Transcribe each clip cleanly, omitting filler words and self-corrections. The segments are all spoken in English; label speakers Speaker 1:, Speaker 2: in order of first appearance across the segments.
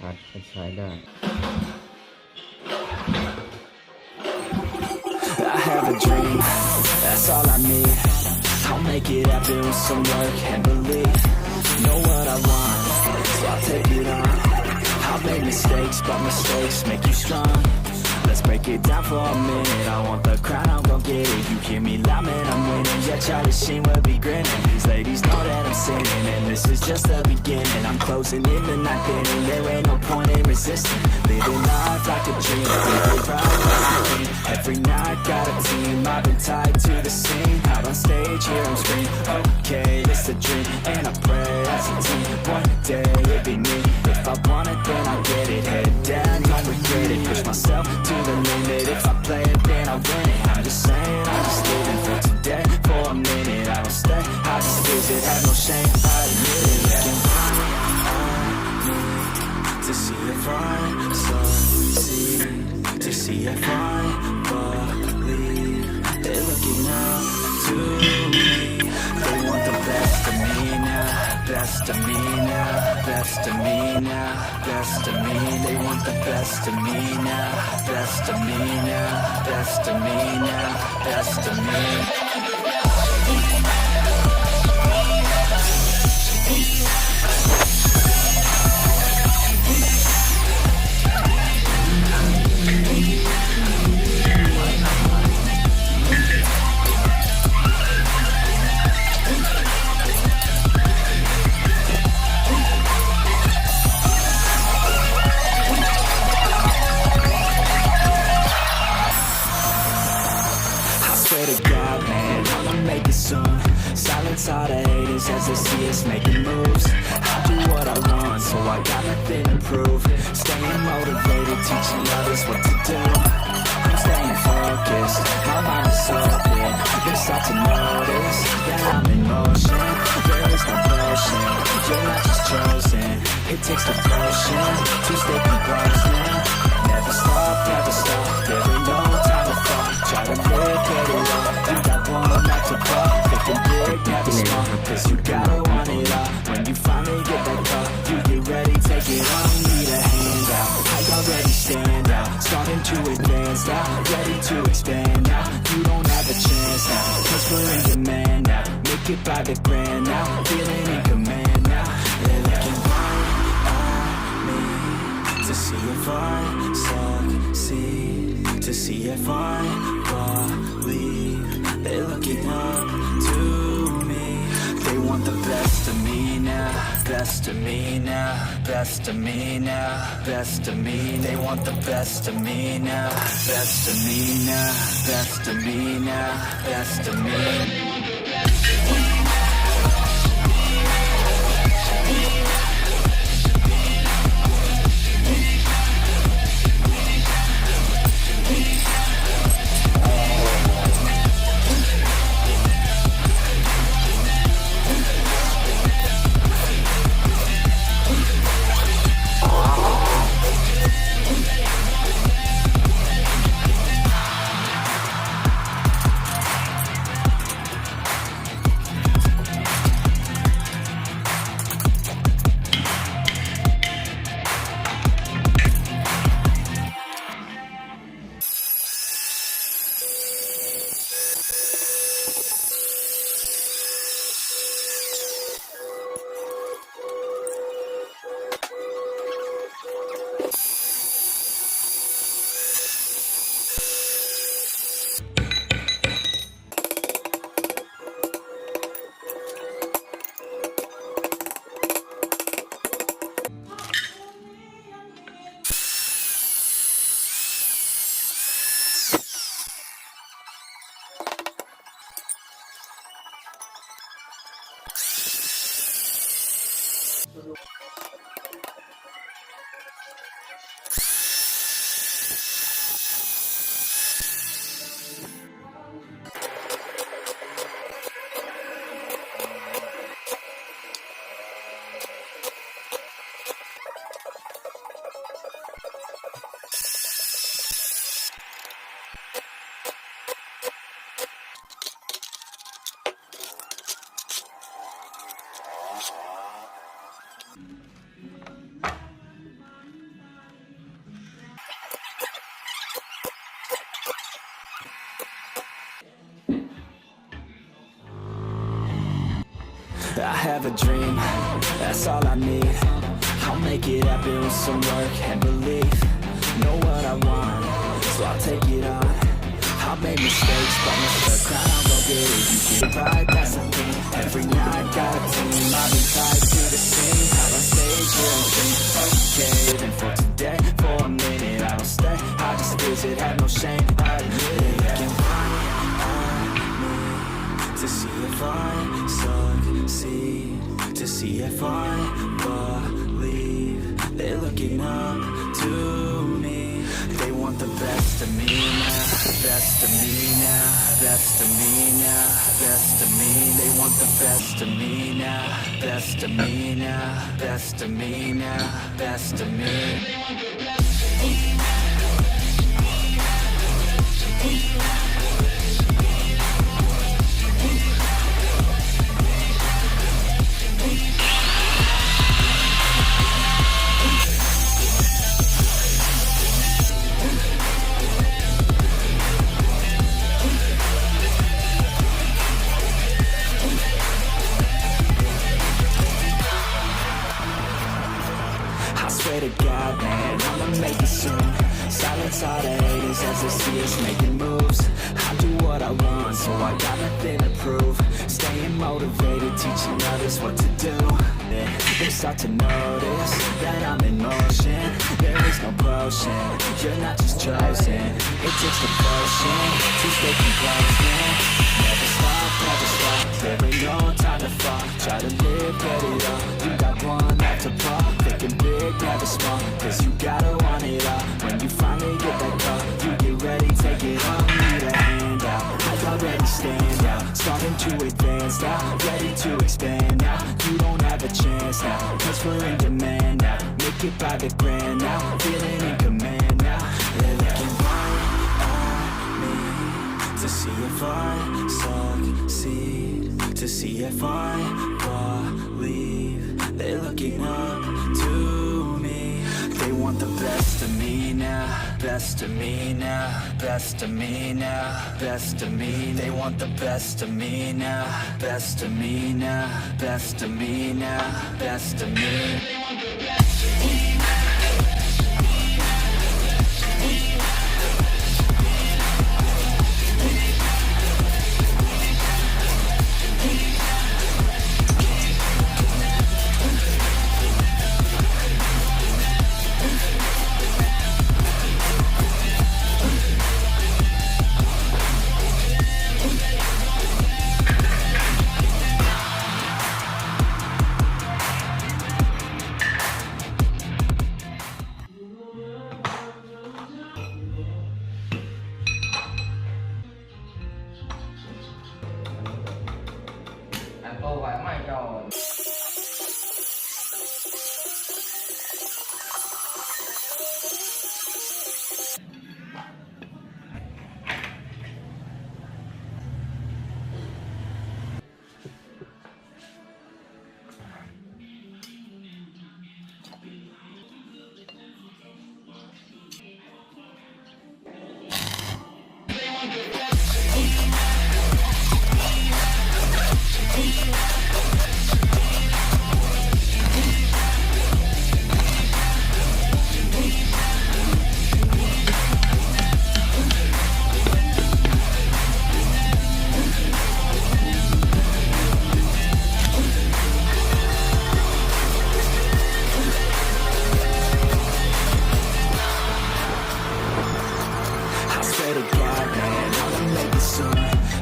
Speaker 1: อาจจะใช้ได้
Speaker 2: I have a dream, that's all I need. I'll make it happen with some work and belief. Know what I want, so I'll take it on. I've made mistakes, but mistakes make you strong. Let's break it down for a minute. I want the crown, I'm gon' get it. You hear me loud, man, I'm winning. Yeah, Charlie Sheen will be grinning. These ladies know that I'm sinning, and this is just the beginning. I'm closing in the night inning. There ain't no point in resisting. Living life like a dream, living right like a dream. Every night got a team, I've been tied to the scene. Out on stage, here I'm screaming. Okay, it's a dream, and I pray as a team. One day it'll be me. If I want it, then I'll get it. Head down, don't regret it. Push myself to the limit. If I play it, then I win it. I'm just saying, I'm just living for today. For a minute, I don't stay. I just visit, have no shame. I admit it. Looking right at me to see if I succeed, to see if I believe. They're looking up to me. They want the best of me now, best of me now, best of me now, best of me. They want the best of me now, best of me now, best of me now, best of me. Silence all the haters as they see us making moves. I do what I want, so I got nothing to prove. Staying motivated, teaching others what to do. I'm staying focused, my mind is open. They start to notice that I'm in motion. There is no potion, you're not just chosen. It takes devotion to stay composed now. Never stop, there ain't no time to fall. Try to live, get it all. You got one night to fall. Never small, cause you gotta want it all. When you finally get that call, you get ready, take it on. Need a hand out, I already stand out. Starting to advance now, ready to expand now. You don't have a chance now, cause we're in demand now. Make it by the grand now, feeling in command now. They're looking right at me to see if I succeed, to see if I believe. They're looking up to me. They want the best of me now, best of me now, best of me now, best of me. They want the best of me now, best of me now, best of me now, best of me. have a dream, that's all I need. I'll make it happen with some work and belief. Know what I want, so I'll take it on. I've made mistakes, but Mr. Crown, I'll go get it. You get it right, that's the thing. Every night, got a team. I've been tied to the scene. Out on stage, here and sing. Okay, then for today, for a minute, I don't stay. I just visit, have no shame. I admit it. They can find me to see if I succeed, to see if I believe. They're looking up to me. They want the best of me now, best of me now, best of me now, best of me. They want the best of me now, best of me now, best of me now, best of me. To God, man, I'ma make it soon. Silence all the haters as they see us making moves. I do what I want, so I got nothing to prove. Staying motivated, teaching others what to do. They start to notice that I'm in motion. There is no potion, you're not just chosen. It takes devotion to stay composed. Never stop, there ain't no time to fall. Try to live, get it up, you got one life to pop. Thinking big, never small, cause you gotta want it all. When you finally get that call, you get ready, take it on. Need a hand out, I already stand out. Starting to advance now, ready to expand now. You don't have a chance now, cause we're in demand now. Make it by the grand now, feeling in command now. They're looking right at me to see if I succeed, to see if I believe. They're looking up to me. They want the best of me now, best of me now, best of me now, best of me. They want the best of me now, best of me now, best of me now, best of me. They want the best of me.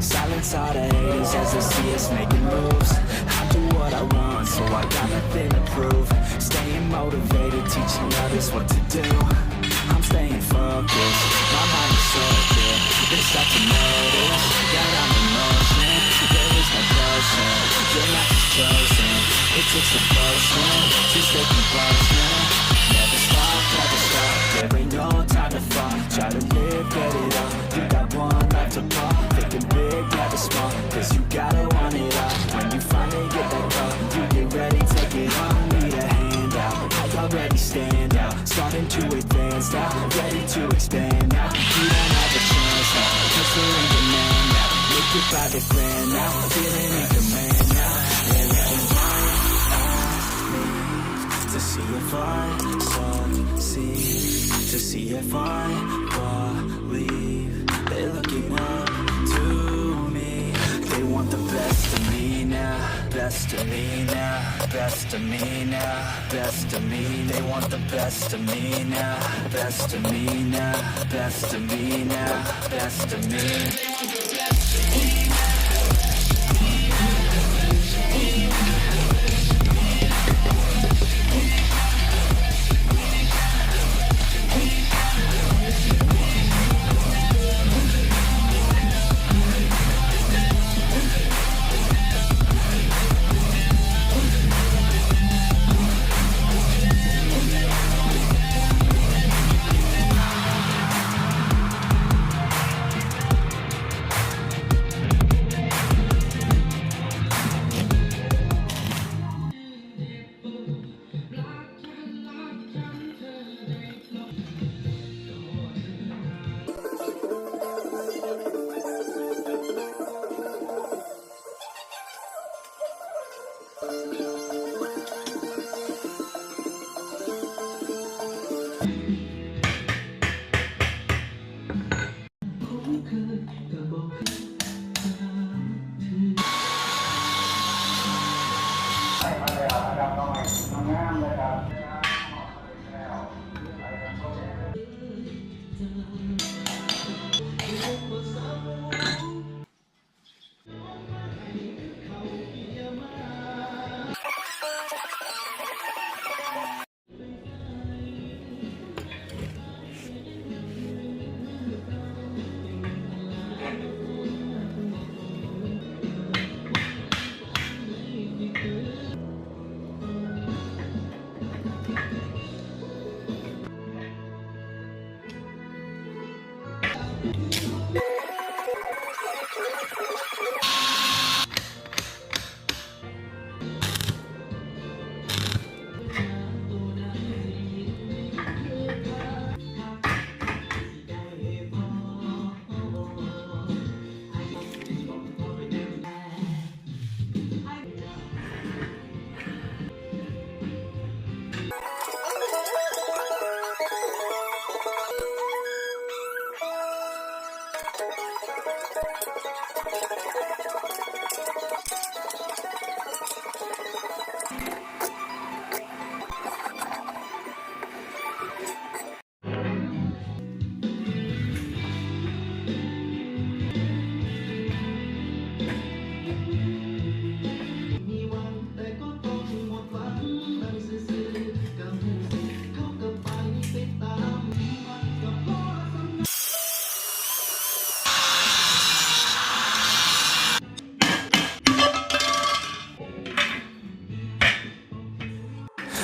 Speaker 2: Silence all the haters as they see us making moves. I do what I want, so I got nothing to prove. Staying motivated, teaching others what to do. I'm staying focused, my mind is so clear. They start to notice that I'm in motion. There is no potion, you're not just chosen. It takes devotion to stay composed. Never stop, there ain't no time to fall. Try to live, get it up, you got one life to pop. Thinking big, never small, cause you gotta want it all. When you finally get that call, you get ready, take it on. Need a hand out, I already stand out. Starting to advance now, ready to expand now. You don't have a chance now, cause we're in demand now. Make it by the grand now, feeling in command now. Yeah, looking right to see if I succeed, to see if I believe. They're looking up to me. They want the best of me now, best of me now, best of me now, best of me. They want the best of me now, best of me now, best of me now, best of me.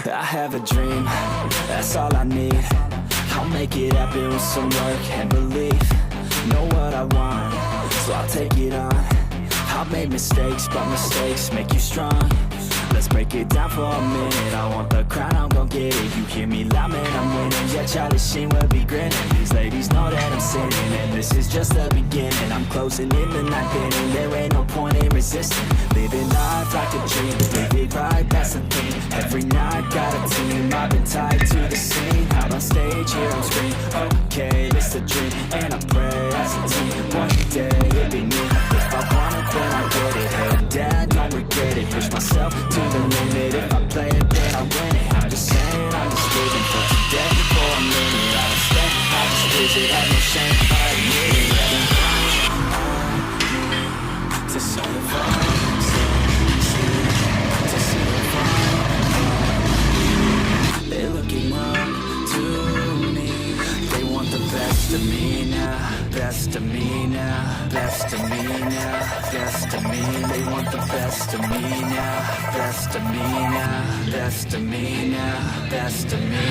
Speaker 2: I have a dream, that's all I need. I'll make it happen with some work and belief. Know what I want, so I'll take it on. I've made mistakes, but mistakes make you strong. Let's break it down for a minute. I want the crown, I'm gon' get it. You hear me loud, man, I'm winning. Yeah, Charlie Sheen will be grinning. These ladies know that I'm sinning, and this is just the beginning. I'm closing in the ninth inning. There ain't no point in resisting. Living life like a dream, live it right, that's the thing. Every night, got a team. I've been tied to the scene. Out on stage, here I'm scream. Okay, it's a dream, and I pray as a team. One day it'll be me. If I want it, then I get it. Head down, don't regret it. Push myself to the limit. If I play it, then I win it. I'm just saying, I'm just living for today. For a minute, I don't stay, I just visit. Have no shame, I admit it. To see if I succeed, to see if I they're looking up to me. They want the best of me now, best of me now, best of me now, best of me. They want the best of me now, best of me now, best of me now, best of me.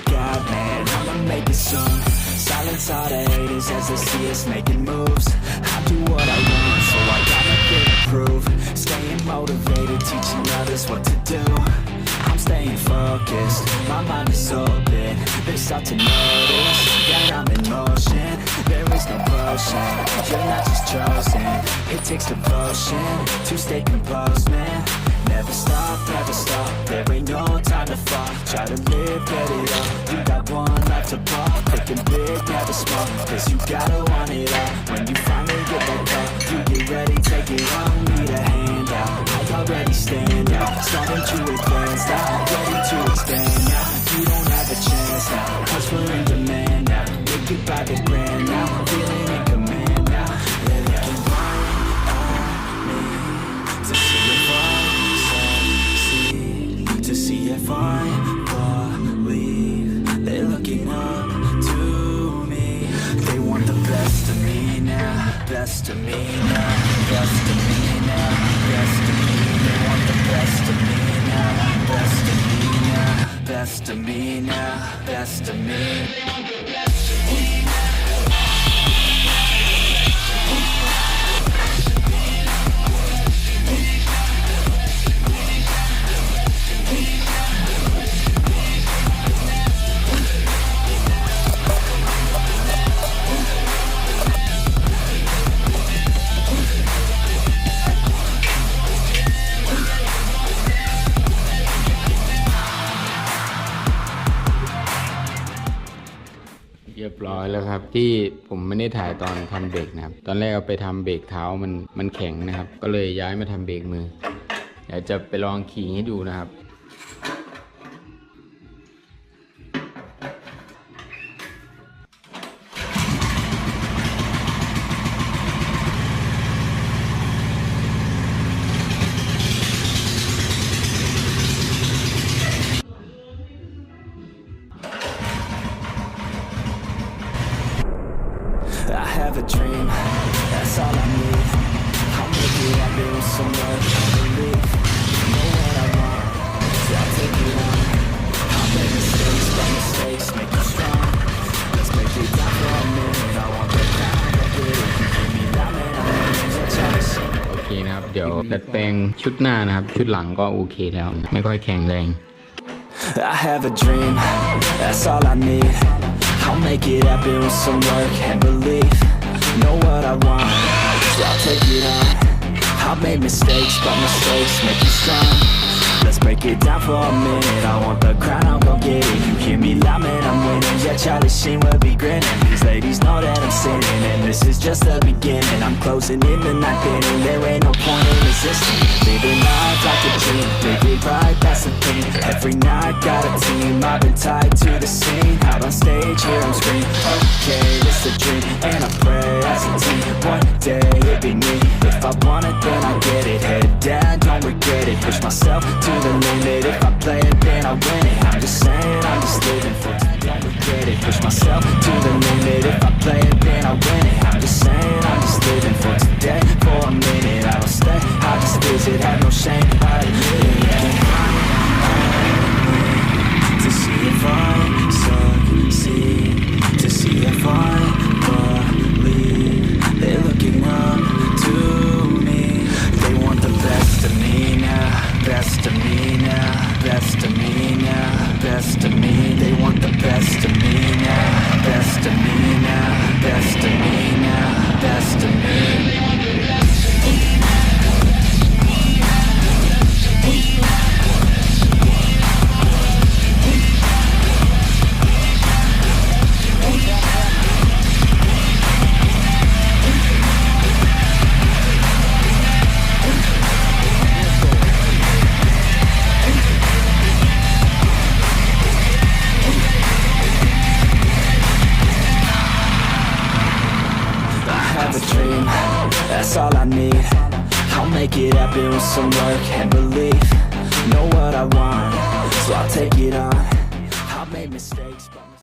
Speaker 2: God, man, I'ma make it soon. Silence all the haters as they see us making moves. I do what I want, so I got nothing to prove. Staying motivated, teaching others what to do. I'm staying focused, my mind is open. They start to notice that I'm in motion. There is no potion, you're not just chosen. It takes devotion to stay composed, man. Never stop, there ain't no time to fall. Try to live, get it up, you got one life to pop. Thinking big, never small, cause you gotta want it all. When you finally get that call, you get ready, take it on. Need a hand out, I already stand out. Starting to advance now, ready to expand now. You don't have a chance now, cause we're in demand now. Make it by the brand now, feeling in command now. They're looking right at me to see if I succeed, to see if I believe. They're looking up to me. They want the best of me now, best of me now, best of me now, best of me. They want the best of me now, best of me now, best of me now, best of me.
Speaker 1: เรียบร้อยแล้วครับที่ผมไม่ได้ถ่ายตอนทำเบรกนะครับตอนแรกเอาไปทำเบรกเท้ามันแข็งนะครับก็เลยย้ายมาทำเบรกมือเดี๋ยวจะไปลองขี่ให้ดูนะครับ
Speaker 2: I have a dream, that's all I need. I'll make it happen with some work, I believe. Know what I want, so I'll take it on. I'll make mistakes, but mistakes make you strong. Let's break it down for a minute. I want the ground, get it. Give me that man, I'm in the chance.
Speaker 1: โอเคนะครับเดี๋ยวดัดแปลงชุดหน้านะครับชุดหลังก็โอเคแล้วไม่ค่อยแข็งแรง
Speaker 2: I have a dream, that's all I need. I'll make it happen with some work and belief. Know what I want, so I'll take it on. I've made mistakes, but mistakes make you strong. Let's break it down for a minute. I want the crown, I'll go get it. You hear me loud, man, I'm winning. Yeah, Charlie Sheen will be grinning. These ladies know that I'm sinning, and this is just the beginning. I'm closing in the night inning. There ain't no point in resisting. Living life like a dream, live it right, that's the thing. Every night got a team, I've been tied to the scene. Out on stage, here I'm screaming. Okay, it's a dream, and I pray as a team. One day it'll be me. If I want it, then I get it. Head down, don't regret it. Push myself to the limit. If I play it, then I win it. I'm just saying, I'm just living for today. Don't regret it. Push myself to the limit. If I play it, then I win it. I'm just saying, I'm just living for today. For a minute, I don't stay. I just visit, have no shame. I live to see if I succeed, to see if I believe. They're looking up to me. They want the best of me now, best of me now, best of me now, best of me. They want the best of me now, best of me now, best of me now, best of me. That's all I need. I'll make it happen with some work and belief. Know what I want, so I'll take it on.